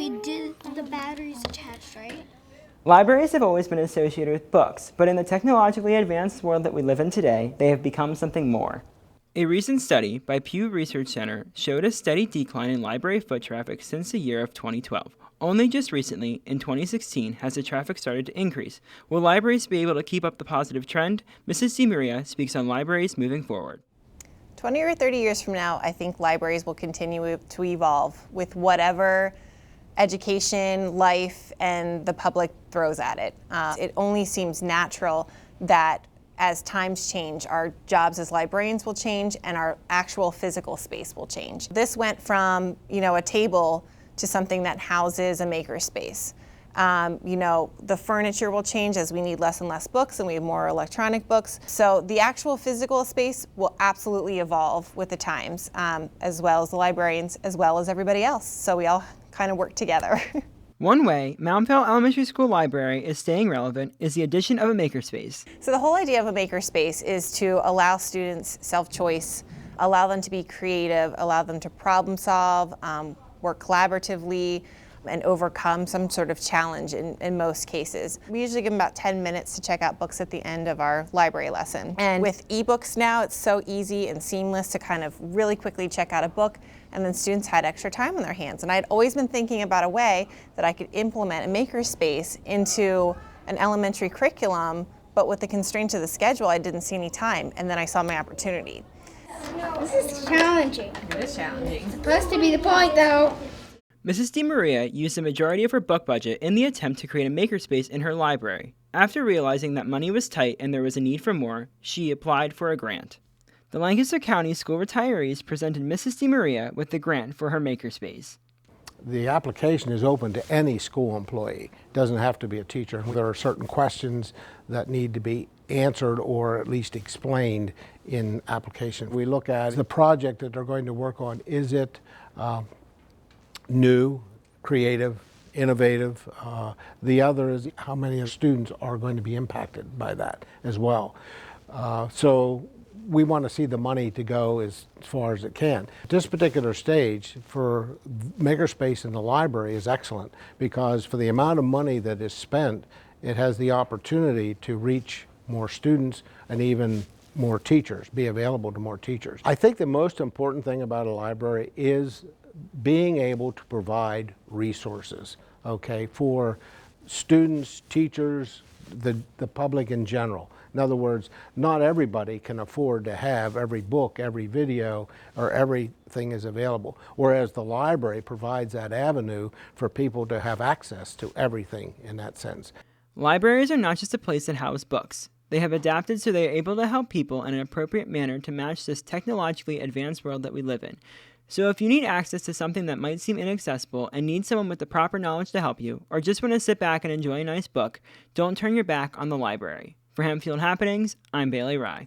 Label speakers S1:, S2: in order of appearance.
S1: we did the batteries attached, right?
S2: Libraries have always been associated with books, but in the technologically advanced world that we live in today, they have become something more. A recent study by Pew Research Center showed a steady decline in library foot traffic since the year of 2012. Only just recently, in 2016, has the traffic started to increase. Will libraries be able to keep up the positive trend? Mrs. DiMaria speaks on libraries moving forward.
S3: 20 or 30 years from now, I think libraries will continue to evolve with whatever education, life, and the public throws at it. It only seems natural that as times change, our jobs as librarians will change and our actual physical space will change. This went from, a table to something that houses a makerspace. The furniture will change as we need less and less books and we have more electronic books. So the actual physical space will absolutely evolve with the times, as well as the librarians, as well as everybody else. So we all kind of work together.
S2: One way Mount Vale Elementary School Library is staying relevant is the addition of a makerspace.
S3: So the whole idea of a makerspace is to allow students self-choice, allow them to be creative, allow them to problem solve, work collaboratively, and overcome some sort of challenge in most cases. We usually give them about 10 minutes to check out books at the end of our library lesson. And with ebooks now, it's so easy and seamless to kind of really quickly check out a book, and then students had extra time on their hands. And I'd always been thinking about a way that I could implement a makerspace into an elementary curriculum, but with the constraints of the schedule, I didn't see any time, and then I saw my opportunity.
S1: This is challenging.
S4: It is challenging.
S1: It's supposed to be the point, though.
S2: Mrs. DiMaria used the majority of her book budget in the attempt to create a makerspace in her library. After realizing that money was tight and there was a need for more, she applied for a grant. The Lancaster County School retirees presented Mrs. DiMaria with the grant for her makerspace.
S5: The application is open to any school employee. It doesn't have to be a teacher. There are certain questions that need to be answered or at least explained in application. We look at the project that they're going to work on. Is it new, creative, innovative? The other is how many students are going to be impacted by that as well. So we want to see the money to go as far as it can. At this particular stage for Makerspace in the library is excellent because for the amount of money that is spent, it has the opportunity to reach more students and even more teachers, be available to more teachers. I think the most important thing about a library is being able to provide resources, okay, for students, teachers, the public in general. In other words, not everybody can afford to have every book, every video, or everything is available, whereas the library provides that avenue for people to have access to everything in that sense.
S2: Libraries are not just a place that house books. They have adapted so they are able to help people in an appropriate manner to match this technologically advanced world that we live in. So if you need access to something that might seem inaccessible and need someone with the proper knowledge to help you, or just want to sit back and enjoy a nice book, don't turn your back on the library. For Hempfield Happenings, I'm Bailey Rye.